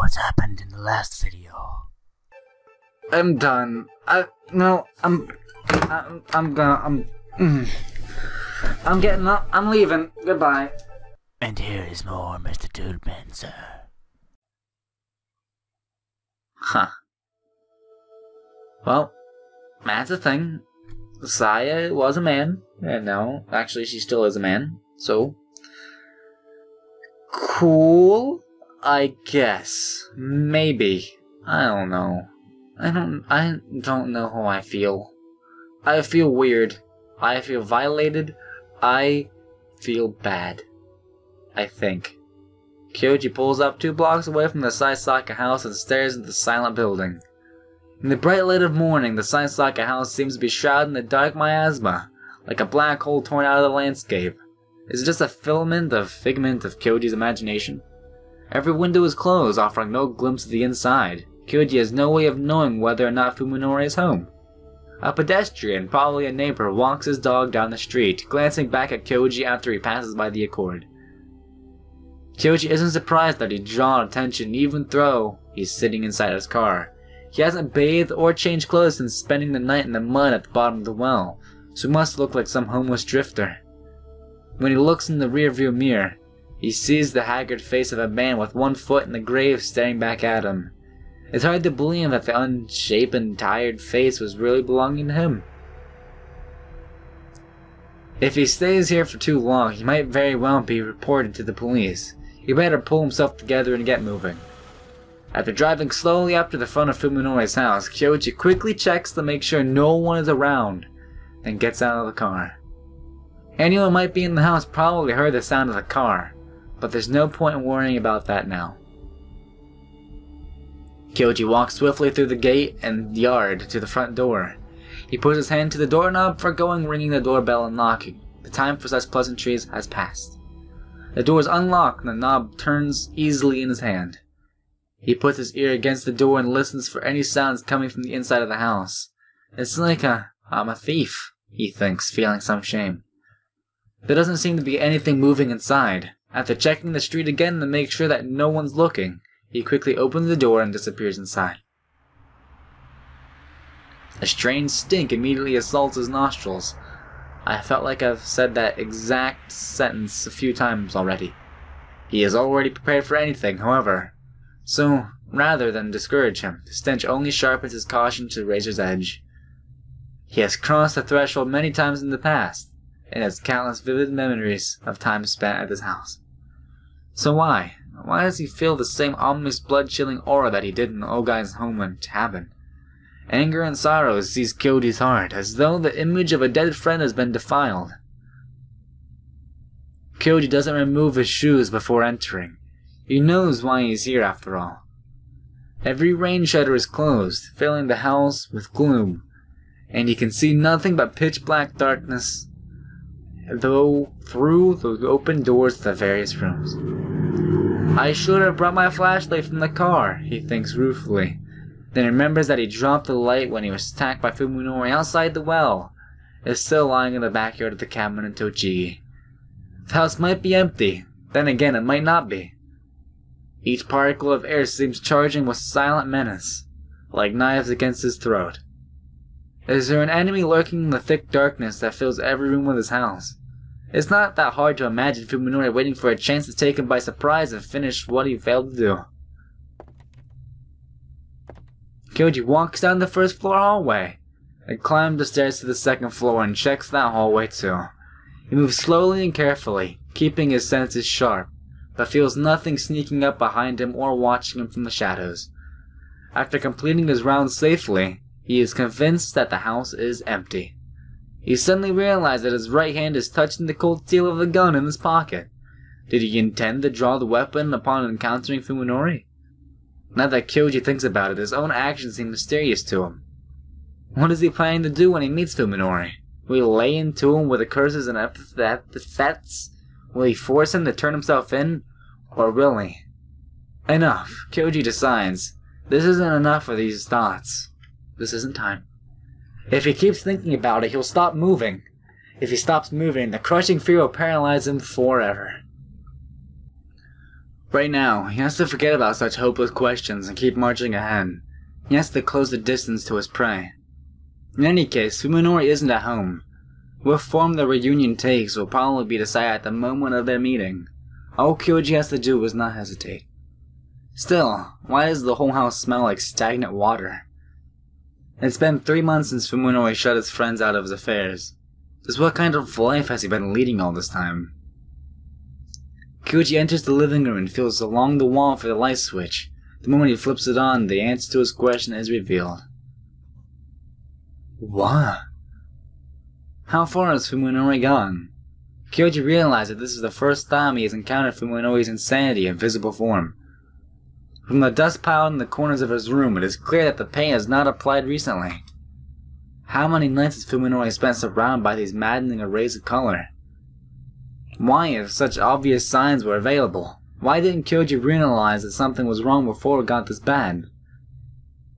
what's happened in the last video. I'm done. I'm getting up. I'm leaving. Goodbye. And here is more MrDudeManSir. Huh. Well, that's the thing. Saya was a man, and now, actually, she still is a man. So, cool, I guess. Maybe. I don't know. I don't know how I feel. I feel weird. I feel violated. I feel bad. I think. Kyoji pulls up 2 blocks away from the Saisaka house and stares at the silent building. In the bright light of morning, the Saisaka house seems to be shrouded in a dark miasma, like a black hole torn out of the landscape. Is it just a figment of Kyoji's imagination? Every window is closed, offering no glimpse of the inside. Kyoji has no way of knowing whether or not Fuminori is home. A pedestrian, probably a neighbor, walks his dog down the street, glancing back at Kyoji after he passes by the Accord. Kyoji isn't surprised that he draws attention even though he's sitting inside his car. He hasn't bathed or changed clothes since spending the night in the mud at the bottom of the well, so he must look like some homeless drifter. When he looks in the rearview mirror, he sees the haggard face of a man with 1 foot in the grave staring back at him. It's hard to believe that the unshapen, tired face was really belonging to him. If he stays here for too long, he might very well be reported to the police. He better pull himself together and get moving. After driving slowly up to the front of Fuminori's house, Kyoji quickly checks to make sure no one is around, then gets out of the car. Anyone who might be in the house probably heard the sound of the car, but there's no point in worrying about that now. Kyoji walks swiftly through the gate and yard to the front door. He puts his hand to the doorknob, forgoing ringing the doorbell and knocking. The time for such pleasantries has passed. The door is unlocked and the knob turns easily in his hand. He puts his ear against the door and listens for any sounds coming from the inside of the house. It's like I'm a thief, he thinks, feeling some shame. There doesn't seem to be anything moving inside. After checking the street again to make sure that no one's looking, he quickly opens the door and disappears inside. A strange stink immediately assaults his nostrils. I felt like I've said that exact sentence a few times already. He is already prepared for anything, however. So, rather than discourage him, the stench only sharpens his caution to the razor's edge. He has crossed the threshold many times in the past, and has countless vivid memories of time spent at this house. So why? Why does he feel the same ominous blood-chilling aura that he did in Ogai's homeland cabin? Anger and sorrow seize Kyoji's heart, as though the image of a dead friend has been defiled. Kyoji doesn't remove his shoes before entering. He knows why he's here after all. Every rain shutter is closed, filling the house with gloom, and he can see nothing but pitch-black darkness through the open doors to the various rooms. I should have brought my flashlight from the car, he thinks ruefully. Then remembers that he dropped the light when he was attacked by Fuminori outside the well. It's still lying in the backyard of the cabin in Tochigi. The house might be empty, then again it might not be. Each particle of air seems charging with silent menace, like knives against his throat. Is there an enemy lurking in the thick darkness that fills every room of his house? It's not that hard to imagine Fuminori waiting for a chance to take him by surprise and finish what he failed to do. Kyoji walks down the first floor hallway, and climbs the stairs to the second floor and checks that hallway too. He moves slowly and carefully, keeping his senses sharp, but feels nothing sneaking up behind him or watching him from the shadows. After completing his round safely, he is convinced that the house is empty. He suddenly realizes that his right hand is touching the cold steel of the gun in his pocket. Did he intend to draw the weapon upon encountering Fuminori? Now that Kyoji thinks about it, his own actions seem mysterious to him. What is he planning to do when he meets Fuminori? Will he lay into him with the curses and epithets? Will he force him to turn himself in? Or will he? Enough. Kyoji decides. This isn't enough for these thoughts. This isn't time. If he keeps thinking about it, he'll stop moving. If he stops moving, the crushing fear will paralyze him forever. Right now, he has to forget about such hopeless questions and keep marching ahead. He has to close the distance to his prey. In any case, Fuminori isn't at home. What form the reunion takes will probably be decided at the moment of their meeting. All Kyoji has to do is not hesitate. Still, why does the whole house smell like stagnant water? It's been 3 months since Fuminori shut his friends out of his affairs. Just what kind of life has he been leading all this time? Kyoji enters the living room and feels along the wall for the light switch. The moment he flips it on, the answer to his question is revealed. What? How far has Fuminori gone? Kyoji realizes that this is the first time he has encountered Fuminori's insanity in visible form. From the dust piled in the corners of his room, it is clear that the paint has not applied recently. How many nights has Fuminori spent surrounded by these maddening arrays of color? Why, if such obvious signs were available, why didn't Kyoji realize that something was wrong before it got this bad?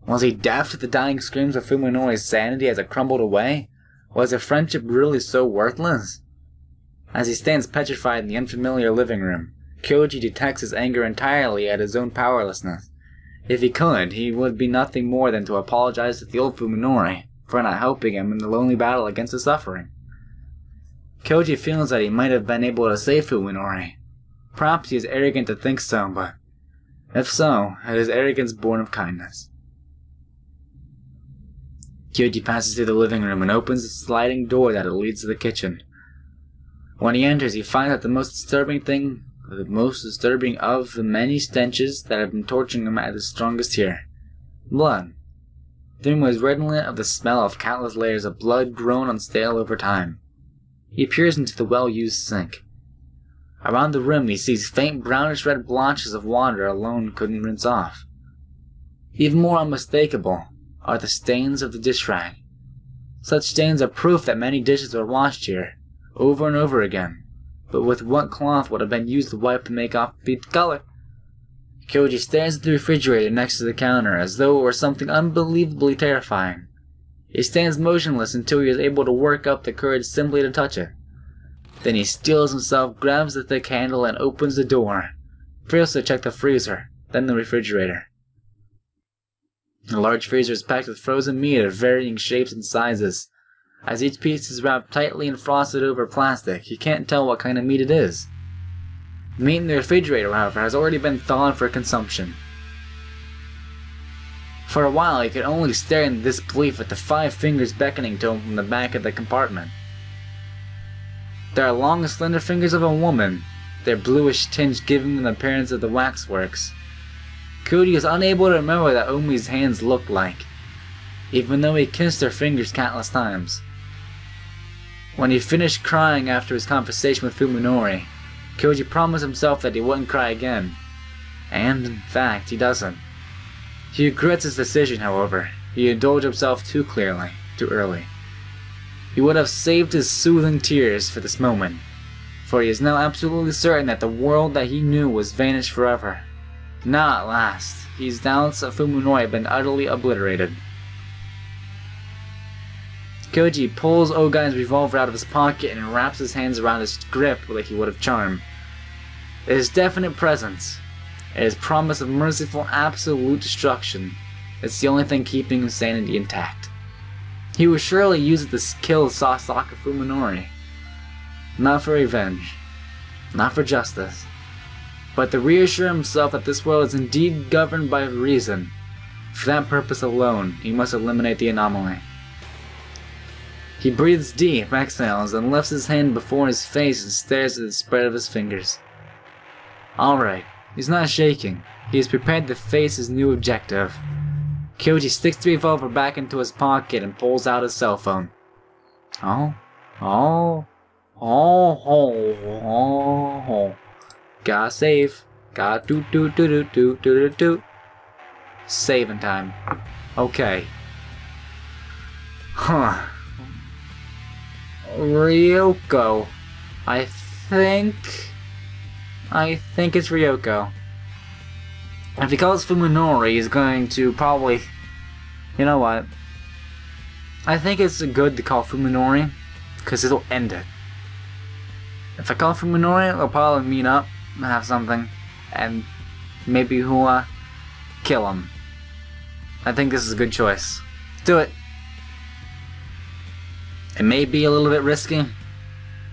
Was he deaf to the dying screams of Fuminori's sanity as it crumbled away? Was their friendship really so worthless? As he stands petrified in the unfamiliar living room, Kyoji detects his anger entirely at his own powerlessness. If he could, he would be nothing more than to apologize to the old Fuminori for not helping him in the lonely battle against his suffering. Kyoji feels that he might have been able to save Fuminori. Perhaps he is arrogant to think so, but if so, it is arrogance born of kindness. Kyoji passes through the living room and opens the sliding door that leads to the kitchen. When he enters, he finds that the most disturbing of the many stenches that have been torturing him at his strongest here. Blood. The room was redolent of the smell of countless layers of blood grown and stale over time. He peers into the well-used sink. Around the rim he sees faint brownish-red blotches of water alone couldn't rinse off. Even more unmistakable are the stains of the dish rag. Such stains are proof that many dishes were washed here, over and over again. But with what cloth would have been used to wipe and make off the color? Kyoji stares at the refrigerator next to the counter as though it were something unbelievably terrifying. He stands motionless until he is able to work up the courage simply to touch it. Then he steels himself, grabs the thick handle, and opens the door. First to check the freezer, then the refrigerator. The large freezer is packed with frozen meat of varying shapes and sizes. As each piece is wrapped tightly and frosted over plastic, he can't tell what kind of meat it is. The meat in the refrigerator, however, has already been thawed for consumption. For a while, he could only stare in disbelief at the 5 fingers beckoning to him from the back of the compartment. They are long and slender fingers of a woman, their bluish tinge giving them the appearance of the waxworks. Kyoji is unable to remember what Omi's hands looked like, even though he kissed her fingers countless times. When he finished crying after his conversation with Fuminori, Kyoji promised himself that he wouldn't cry again. And, in fact, he doesn't. He regrets his decision, however. He indulged himself too clearly, too early. He would have saved his soothing tears for this moment, for he is now absolutely certain that the world that he knew was vanished forever. Now, at last, his doubts of Fuminori have been utterly obliterated. Kyoji pulls Ogai's revolver out of his pocket and wraps his hands around his grip like he would of charm. It is definite presence. It is promise of merciful absolute destruction. It's the only thing keeping his sanity intact. He will surely use it to kill Sasaka Fuminori. Not for revenge. Not for justice. But to reassure himself that this world is indeed governed by reason. For that purpose alone, he must eliminate the anomaly. He breathes deep, exhales, and lifts his hand before his face and stares at the spread of his fingers. Alright, he's not shaking. He is prepared to face his new objective. Kyoji sticks the revolver back into his pocket and pulls out his cell phone. Gotta save. Gotta do. Saving time. Okay. Huh. Ryoko. I think it's Ryoko. If he calls Fuminori, he's going to probably... You know what? I think it's good to call Fuminori, because it'll end it. If I call Fuminori, they'll probably meet up and have something. and maybe he'll kill him. I think this is a good choice. Do it. It may be a little bit risky,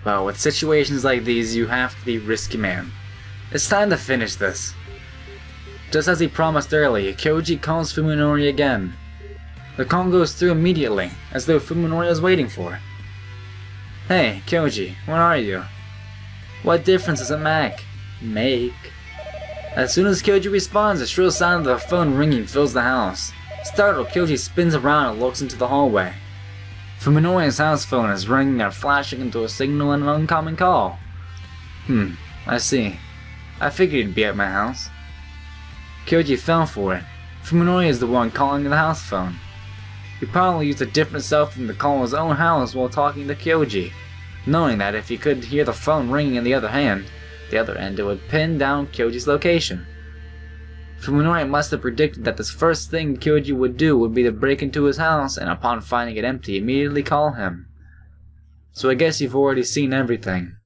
but with situations like these, you have to be risky, man. It's time to finish this. Just as he promised earlier, Kyoji calls Fuminori again. The call goes through immediately, as though Fuminori is waiting for it. Hey, Kyoji, where are you? What difference does it make? As soon as Kyoji responds, the shrill sound of the phone ringing fills the house. Startled, Kyoji spins around and looks into the hallway. Fuminori's house phone is ringing and flashing into a signal and an incoming call. I see. I figured you'd be at my house. Kyoji fell for it. Fuminori is the one calling the house phone. He probably used a different cell phone to call his own house while talking to Kyoji, knowing that if he could hear the phone ringing in the other end it would pin down Kyoji's location. Fuminori must have predicted that the first thing Kyoji would do would be to break into his house and upon finding it empty, immediately call him. So I guess you've already seen everything.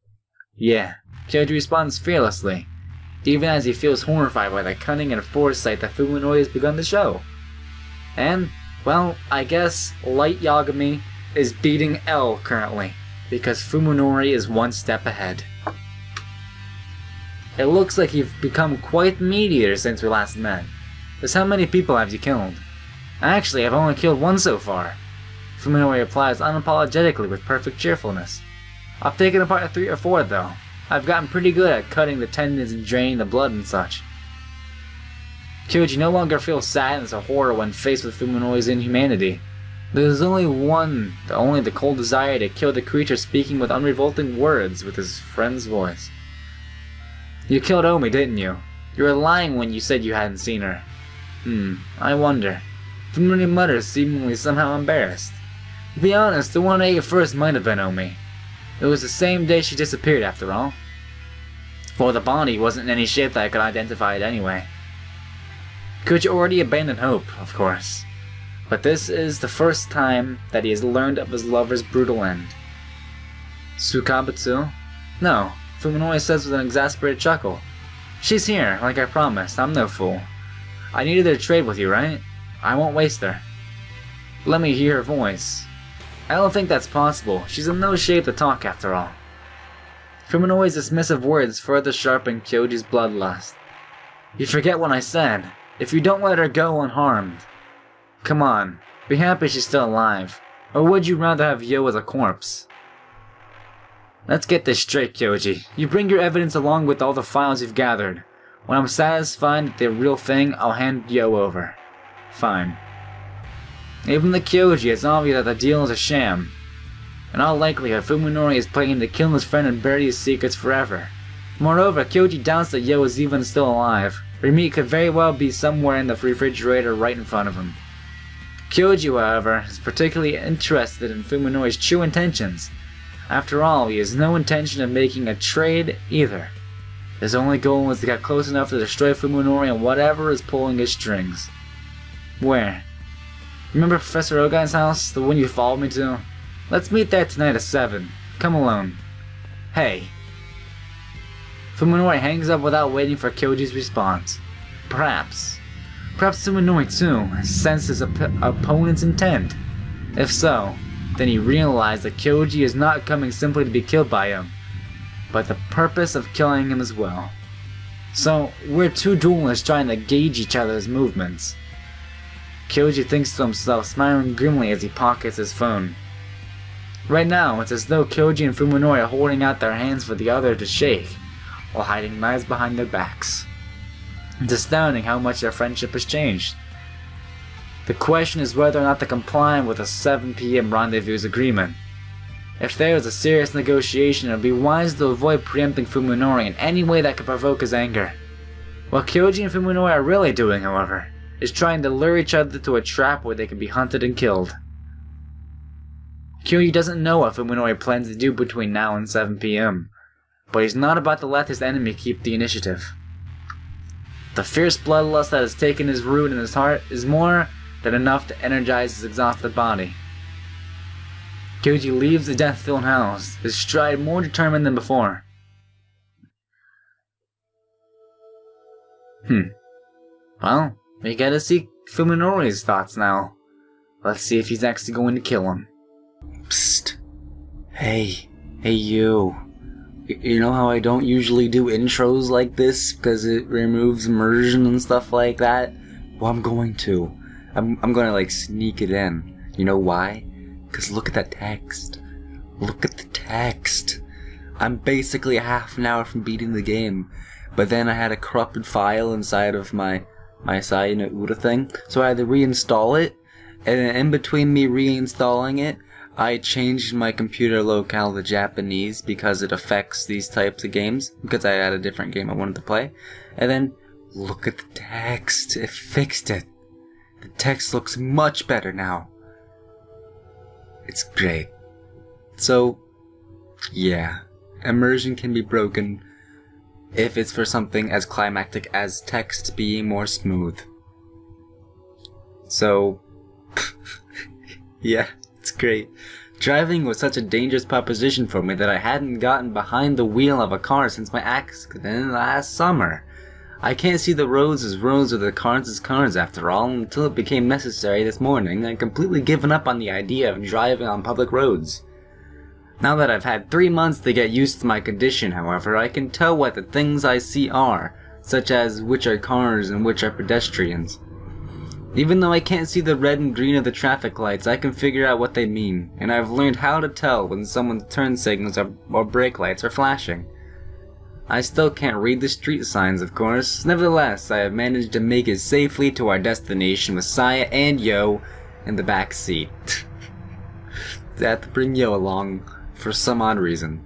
Yeah, Kyoji responds fearlessly, even as he feels horrified by the cunning and foresight that Fuminori has begun to show. And, well, I guess Light Yagami is beating L currently, because Fuminori is one step ahead. It looks like you've become quite the meat-eater since we last met. Just how many people have you killed? Actually, I've only killed one so far. Fuminori replies unapologetically with perfect cheerfulness. I've taken apart 3 or 4 though. I've gotten pretty good at cutting the tendons and draining the blood and such. Kyoji no longer feels sadness or horror when faced with Fuminori's inhumanity. There's only the cold desire to kill the creature speaking with unrevolting words with his friend's voice. You killed Omi, didn't you? You were lying when you said you hadn't seen her. I wonder. Fuminori mutters, seemingly somehow embarrassed. To be honest, the one I ate first might have been Omi. It was the same day she disappeared after all. Well, the body wasn't in any shape that I could identify it anyway. Kyoji already abandoned hope, of course. But this is the first time that he has learned of his lover's brutal end. Tsukabutsu? No, Fuminori says with an exasperated chuckle. She's here, like I promised, I'm no fool. I needed her to trade with you, right? I won't waste her. Let me hear her voice. I don't think that's possible. She's in no shape to talk after all. Fuminori's dismissive words further sharpen Kyoji's bloodlust. You forget what I said. If you don't let her go unharmed. Come on, be happy she's still alive. Or would you rather have Yo as a corpse? Let's get this straight, Kyoji. You bring your evidence along with all the files you've gathered. When I'm satisfied that they're a real thing, I'll hand Yo over. Fine. Even the Kyoji, it's obvious that the deal is a sham. In all likelihood, Fuminori is planning to kill his friend and bury his secrets forever. Moreover, Kyoji doubts that Yo is even still alive. Her meat could very well be somewhere in the refrigerator right in front of him. Kyoji, however, is particularly interested in Fuminori's true intentions. After all, he has no intention of making a trade either. His only goal was to get close enough to destroy Fuminori and whatever is pulling his strings. Where? Remember Professor Ogan's house? The one you followed me to? Let's meet there tonight at 7. Come alone. Hey. Fuminori hangs up without waiting for Kyoji's response. Perhaps Fuminori too senses his opponent's intent. If so, then he realized that Kyoji is not coming simply to be killed by him, but the purpose of killing him as well. So, we're two duelists trying to gauge each other's movements. Kyoji thinks to himself, smiling grimly as he pockets his phone. Right now, it's as though Kyoji and Fuminori are holding out their hands for the other to shake, while hiding knives behind their backs. It's astounding how much their friendship has changed. The question is whether or not to comply with a 7 p.m. rendezvous agreement. If there is a serious negotiation, it would be wise to avoid preempting Fuminori in any way that could provoke his anger. What Kyoji and Fuminori are really doing, however, is trying to lure each other to a trap where they can be hunted and killed. Kyoji doesn't know what Fuminori plans to do between now and 7 p.m., but he's not about to let his enemy keep the initiative. The fierce bloodlust that has taken his root in his heart is more than enough to energize his exhausted body. Kyoji leaves the death-filled house, his stride more determined than before. Well, we gotta see Fuminori's thoughts now. Let's see if he's actually going to kill him. Psst. Hey you. You know how I don't usually do intros like this because it removes immersion and stuff like that? Well, I'm going to. I'm gonna like sneak it in. You know why? Because look at that text. Look at the text. I'm basically half an hour from beating the game, but then I had a corrupted file inside of my Sayonara thing, so I had to reinstall it, and in between me reinstalling it, I changed my computer locale to Japanese because it affects these types of games, because I had a different game I wanted to play. And then, look at the text, it fixed it. The text looks much better now. It's great. So, yeah, immersion can be broken if it's for something as climactic as text being more smooth. So, yeah, it's great. Driving was such a dangerous proposition for me that I hadn't gotten behind the wheel of a car since my accident last summer. I can't see the roads as roads or the cars as cars after all, until it became necessary this morning. I'd completely given up on the idea of driving on public roads. Now that I've had 3 months to get used to my condition, however, I can tell what the things I see are, such as which are cars and which are pedestrians. Even though I can't see the red and green of the traffic lights, I can figure out what they mean, and I've learned how to tell when someone's turn signals or brake lights are flashing. I still can't read the street signs, of course. Nevertheless, I have managed to make it safely to our destination with Saya and Yo in the back seat. I had to bring Yo along for some odd reason.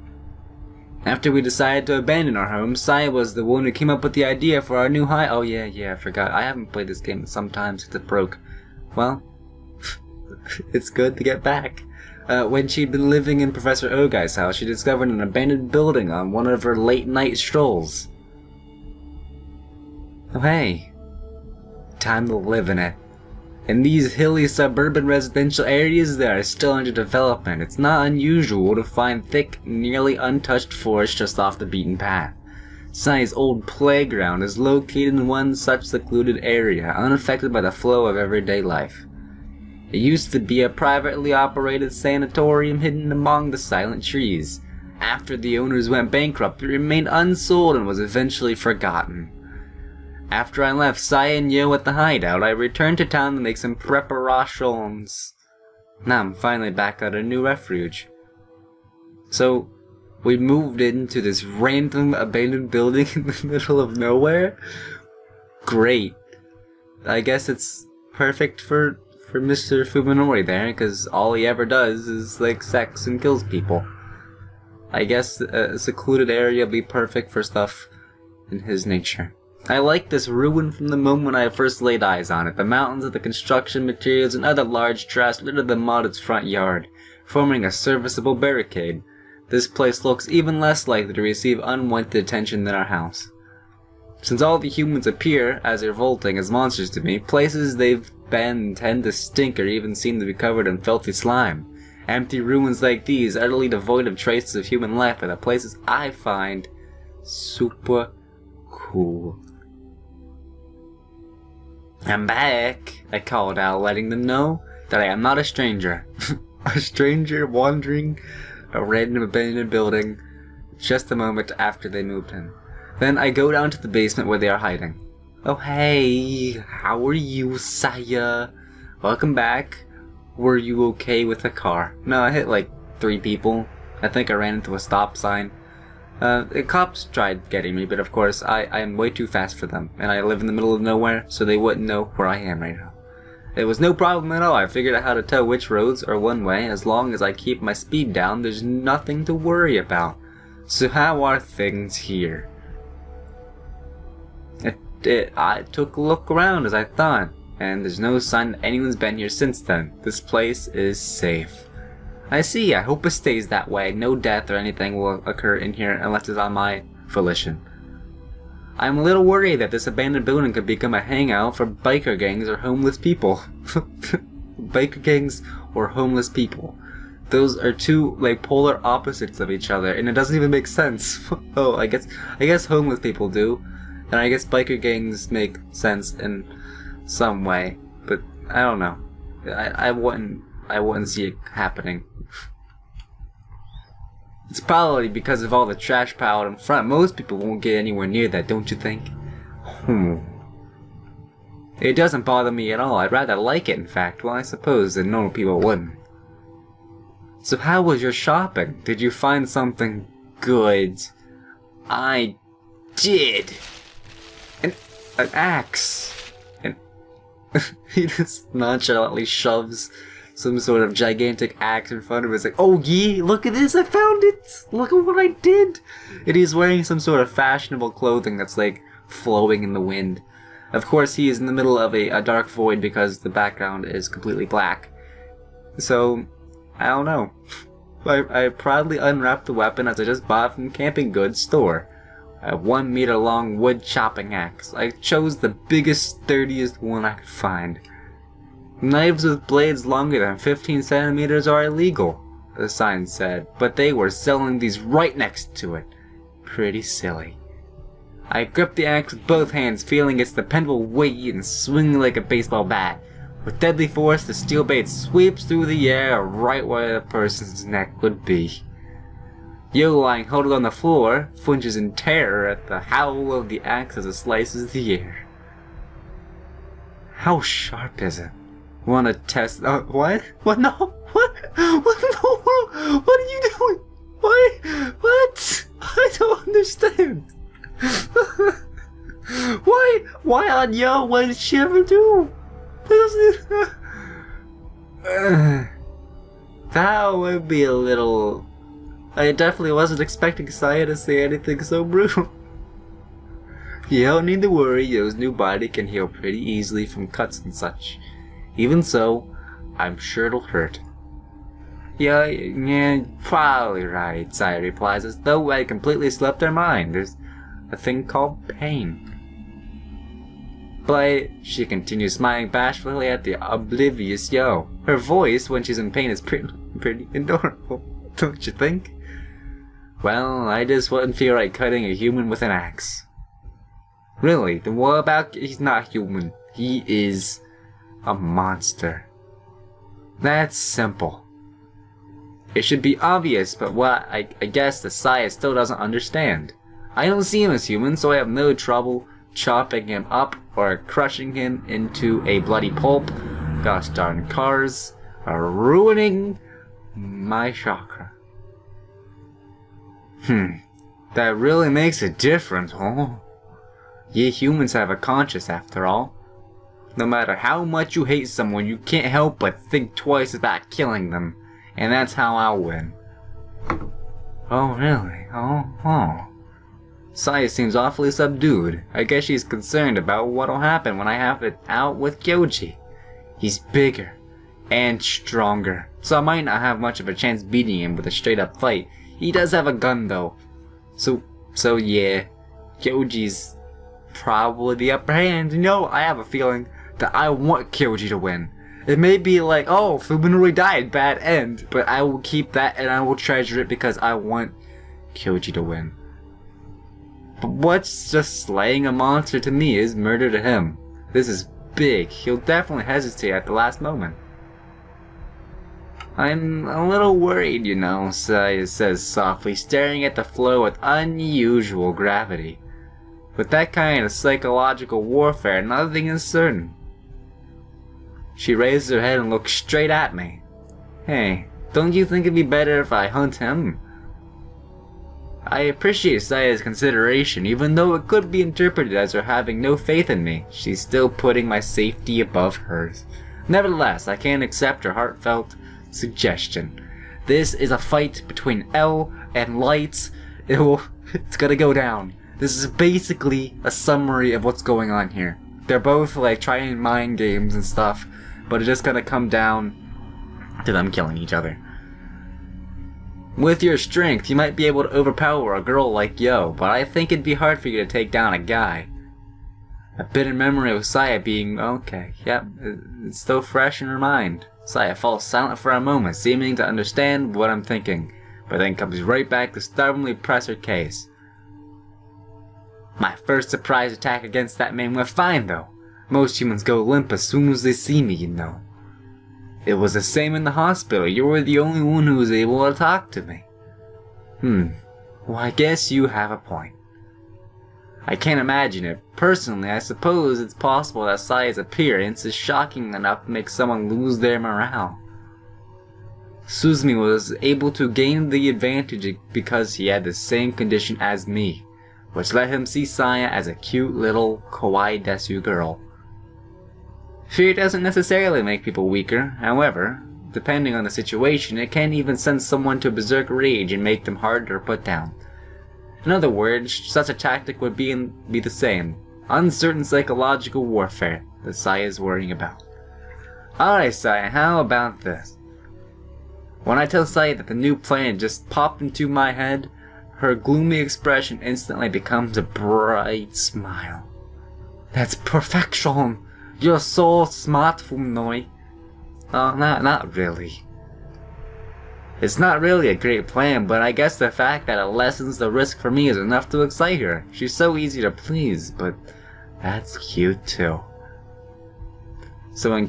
After we decided to abandon our home, Saya was the one who came up with the idea for our new high. Oh yeah, I forgot. I haven't played this game in some time since it broke. Well, it's good to get back. When she'd been living in Professor Ogai's house, she discovered an abandoned building on one of her late-night strolls. Oh hey, time to live in it. In these hilly suburban residential areas that are still under development, it's not unusual to find thick, nearly untouched forest just off the beaten path. Saya's old playground is located in one such secluded area, unaffected by the flow of everyday life. It used to be a privately operated sanatorium hidden among the silent trees. After the owners went bankrupt, it remained unsold and was eventually forgotten. After I left Saya and Yo at the hideout, I returned to town to make some preparations. Now I'm finally back at a new refuge. So, we moved into this random abandoned building in the middle of nowhere? Great. I guess it's perfect for Mr. Fuminori there, because all he ever does is, like, sex and kills people. I guess a secluded area would be perfect for stuff in his nature. I like this ruin from the moment I first laid eyes on it. The mountains of the construction materials and other large trash littered the mud its front yard, forming a serviceable barricade. This place looks even less likely to receive unwanted attention than our house. Since all the humans appear as revolting as monsters to me, places they've been tend to stink or even seem to be covered in filthy slime. Empty ruins like these, utterly devoid of traces of human life, are the places I find super cool. I'm back, I called out, letting them know that I am not a stranger. A stranger wandering a random abandoned building just a moment after they moved in. Then I go down to the basement where they are hiding. Oh hey, how are you, Saya? Welcome back. Were you okay with the car? No, I hit like 3 people. I think I ran into a stop sign. The cops tried getting me, but of course I am way too fast for them, and I live in the middle of nowhere, so they wouldn't know where I am right now. It was no problem at all. I figured out how to tell which roads are one way. As long as I keep my speed down, there's nothing to worry about. So how are things here? I took a look around as I thought, and there's no sign that anyone's been here since then. This place is safe. I see. I hope it stays that way. No death or anything will occur in here unless it's on my volition. I'm a little worried that this abandoned building could become a hangout for biker gangs or homeless people. Biker gangs or homeless people. Those are two like polar opposites of each other, and it doesn't even make sense. Oh, I guess homeless people do. And I guess biker gangs make sense in some way, but I don't know. I wouldn't see it happening. It's probably because of all the trash piled in front. Most people won't get anywhere near that, don't you think? It doesn't bother me at all. I'd rather like it, in fact. Well, I suppose that normal people wouldn't. So how was your shopping? Did you find something good? I did. An axe. And he just nonchalantly shoves some sort of gigantic axe in front of him. It's like, oh yeah, look at this, I found it! Look at what I did! And he's wearing some sort of fashionable clothing that's like flowing in the wind. Of course, he is in the middle of a dark void because the background is completely black. So, I don't know. I proudly unwrapped the weapon as I just bought from the camping goods store. A 1 meter long wood chopping axe. I chose the biggest, sturdiest one I could find. Knives with blades longer than 15 centimeters are illegal, the sign said, but they were selling these right next to it. Pretty silly. I gripped the axe with both hands, feeling its dependable weight and swinging like a baseball bat. With deadly force, the steel blade sweeps through the air right where the person's neck would be. Yo, lying huddled on the floor, flinches in terror at the howl of the axe as it slices the air. How sharp is it? Wanna test? What? What? No? What? What in the world? What are you doing? Why? What? I don't understand. Why on Yo? What did she ever do? That would be a little... I definitely wasn't expecting Saya to say anything so brutal. You don't need to worry, Yo's new body can heal pretty easily from cuts and such. Even so, I'm sure it'll hurt. Yeah, probably right, Saya replies, as though I completely slipped her mind. There's a thing called pain. But she continues smiling bashfully at the oblivious Yo. Her voice, when she's in pain, is pretty adorable, don't you think? Well, I just wouldn't feel like cutting a human with an axe. Really, then what about... He's not human. He is a monster. That's simple. It should be obvious, but what I guess the Saya still doesn't understand. I don't see him as human, so I have no trouble chopping him up or crushing him into a bloody pulp. Gosh darn cars are ruining my chakra. That really makes a difference, huh? Yeah, humans have a conscience after all. No matter how much you hate someone, you can't help but think twice about killing them. And that's how I'll win. Oh, really? Oh. Saya seems awfully subdued. I guess she's concerned about what'll happen when I have it out with Kyoji. He's bigger and stronger, so I might not have much of a chance beating him with a straight up fight. He does have a gun though. So yeah, Kyoji's probably the upper hand. You know, I have a feeling that I want Kyoji to win. It may be like, oh, Fuminori died, bad end, but I will keep that and I will treasure it because I want Kyoji to win. But what's just slaying a monster to me is murder to him. This is big. He'll definitely hesitate at the last moment. I'm a little worried, you know, Saya says softly, staring at the floor with unusual gravity. With that kind of psychological warfare, nothing is certain. She raises her head and looks straight at me. Hey, don't you think it'd be better if I hunt him? I appreciate Saya's consideration, even though it could be interpreted as her having no faith in me. She's still putting my safety above hers. Nevertheless, I can't accept her heartfelt suggestion. This is a fight between L and Lights. It's gonna go down. This is basically a summary of what's going on here. They're both like trying mind games and stuff, but it's just gonna come down to them killing each other. With your strength, you might be able to overpower a girl like Yo, but I think it'd be hard for you to take down a guy. A bitter memory of Saya being okay. Yep, it's still fresh in her mind. Saya falls silent for a moment, seeming to understand what I'm thinking, but then comes right back to stubbornly press her case. My first surprise attack against that man went fine though. Most humans go limp as soon as they see me, you know. It was the same in the hospital. You were the only one who was able to talk to me. Well, I guess you have a point. I can't imagine it. Personally, I suppose it's possible that Saya's appearance is shocking enough to make someone lose their morale. Suzumi was able to gain the advantage because he had the same condition as me, which let him see Saya as a cute little kawaii desu girl. Fear doesn't necessarily make people weaker, however, depending on the situation, it can even send someone to berserk rage and make them harder to put down. In other words, such a tactic would be the same. Uncertain psychological warfare that Saya is worrying about. Alright Saya, how about this? When I tell Saya that the new plan just popped into my head, her gloomy expression instantly becomes a bright smile. That's perfection! You're so smart, Fumnoi. Oh, not really. It's not really a great plan, but I guess the fact that it lessens the risk for me is enough to excite her. She's so easy to please, but that's cute too. So when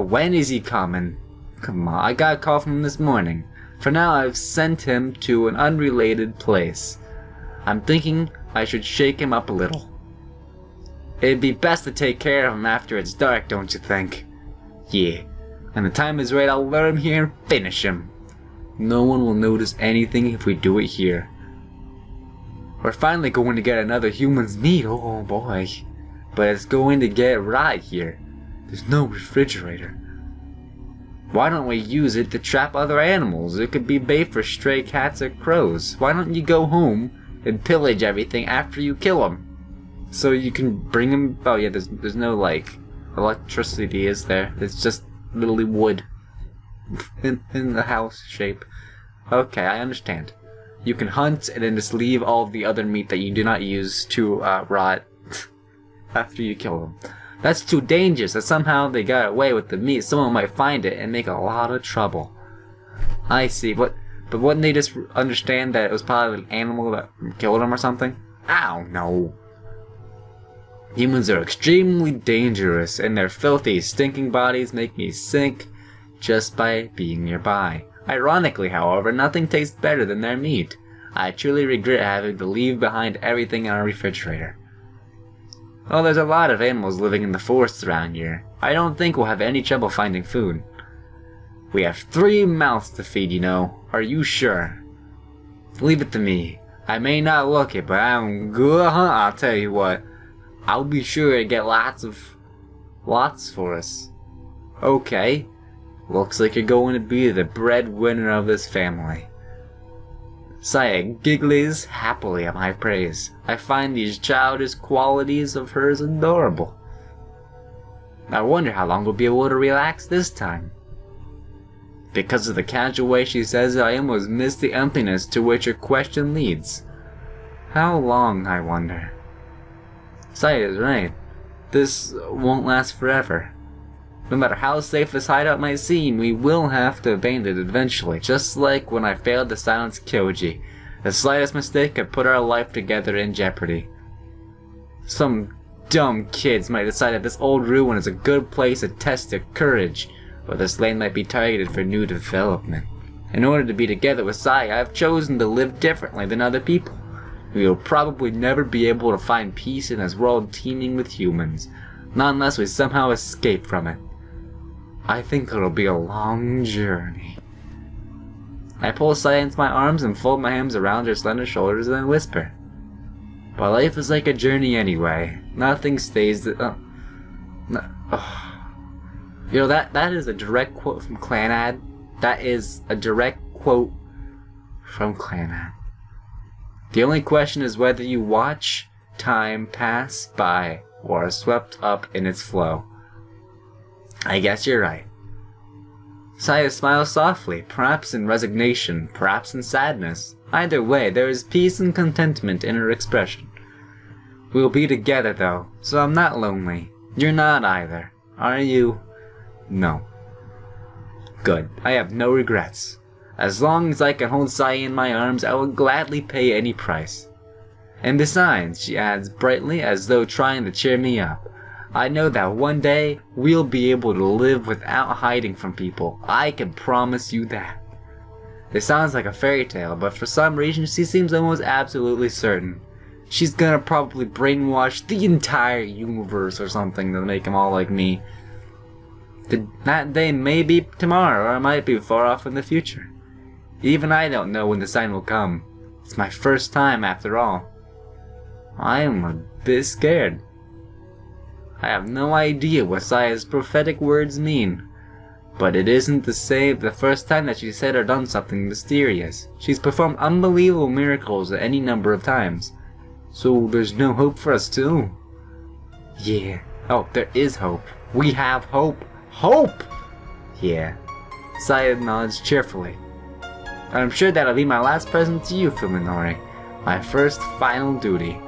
when is he coming? Come on, I got a call from him this morning. For now, I've sent him to an unrelated place. I'm thinking I should shake him up a little. It'd be best to take care of him after it's dark, don't you think? Yeah. When the time is right, I'll lure him here and finish him. No one will notice anything if we do it here. We're finally going to get another human's meat, oh boy. But it's going to get right here. There's no refrigerator. Why don't we use it to trap other animals? It could be bait for stray cats or crows. Why don't you go home and pillage everything after you kill them? So you can bring them... Oh yeah, there's no like electricity, is there? It's just literally wood in the house shape. Okay, I understand. You can hunt and then just leave all the other meat that you do not use to rot after you kill them. That's too dangerous, that somehow they got away with the meat. Someone might find it and make a lot of trouble. I see, but wouldn't they just understand that it was probably an animal that killed them or something? I don't know. Humans are extremely dangerous, and their filthy, stinking bodies make me sink just by being nearby. Ironically, however, nothing tastes better than their meat. I truly regret having to leave behind everything in our refrigerator. Oh, there's a lot of animals living in the forests around here. I don't think we'll have any trouble finding food. We have 3 mouths to feed, you know. Are you sure? Leave it to me. I may not look it, but I'm good, huh? I'll tell you what. I'll be sure to get lots for us. Okay. Looks like you're going to be the breadwinner of this family. Saya giggles happily at my praise. I find these childish qualities of hers adorable. I wonder how long we'll be able to relax this time. Because of the casual way she says it, I almost miss the emptiness to which her question leads. How long, I wonder? Saya is right. This won't last forever. No matter how safe this hideout might seem, we will have to abandon it eventually, just like when I failed to silence Kyoji. The slightest mistake could put our life together in jeopardy. Some dumb kids might decide that this old ruin is a good place to test their courage, or this land might be targeted for new development. In order to be together with Saya, I've chosen to live differently than other people. We will probably never be able to find peace in this world teeming with humans, not unless we somehow escape from it. I think it'll be a long journey. I pull Saya into my arms and fold my hands around her slender shoulders and then whisper. But life is like a journey anyway. Nothing stays You know, that is a direct quote from Clanad. That is a direct quote from Clanad. The only question is whether you watch time pass by or are swept up in its flow. I guess you're right. Saya smiles softly, perhaps in resignation, perhaps in sadness. Either way, there is peace and contentment in her expression. We'll be together though, so I'm not lonely. You're not either, are you? No. Good, I have no regrets. As long as I can hold Saya in my arms, I will gladly pay any price. And besides, she adds brightly as though trying to cheer me up, I know that one day we'll be able to live without hiding from people. I can promise you that. It sounds like a fairy tale, but for some reason she seems almost absolutely certain. She's gonna probably brainwash the entire universe or something to make them all like me. That day may be tomorrow, or it might be far off in the future. Even I don't know when the sign will come. It's my first time after all. I am a bit scared. I have no idea what Saya's prophetic words mean, but it isn't the first time that she said or done something mysterious. She's performed unbelievable miracles any number of times. So there's no hope for us too? Yeah. Oh, there is hope. We have hope. Hope! Yeah. Saya nods cheerfully. I'm sure that'll be my last present to you, Fuminori. My first final duty.